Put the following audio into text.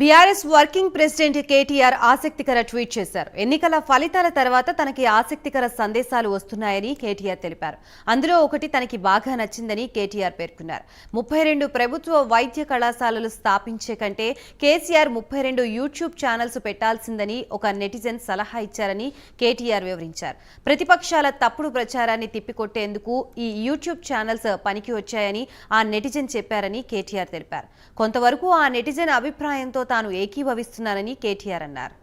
BRS working president KTR ఆసక్తికర tweet చేశారు. ఎన్నికల ఫలితాల తర్వాత తనకి ఆసక్తికర సందేశాలు వస్తున్నాయని కేటీఆర్ తెలిపారు. అందులో ఒకటి తనకి బాగా నచ్చిందని కేటీఆర్ పేర్కొన్నారు. 32 ప్రభుత్వ వైద్య కళాశాలలు స్థాపించే కంటే కేసీఆర్ 32 యూట్యూబ్ ఛానల్స్ పెట్టాల్సిందని ఒక నెటిజన్ సలహా ఇచ్చారని కేటీఆర్ వివరించారు. ప్రతిపక్షాల తప్పుడు ప్రచారాన్ని తిప్పికొట్టేందుకు ఈ యూట్యూబ్ ఛానల్స్ పనికి వచ్చాయని ఆ నెటిజన్ చెప్పారని కేటీఆర్ తెలిపారు. కొంతవరకు ఆ నెటిజన్ అభిప్రాయంతో తాను ఏకీభవిస్తున్నానని కేటీఆర్ అన్నారు.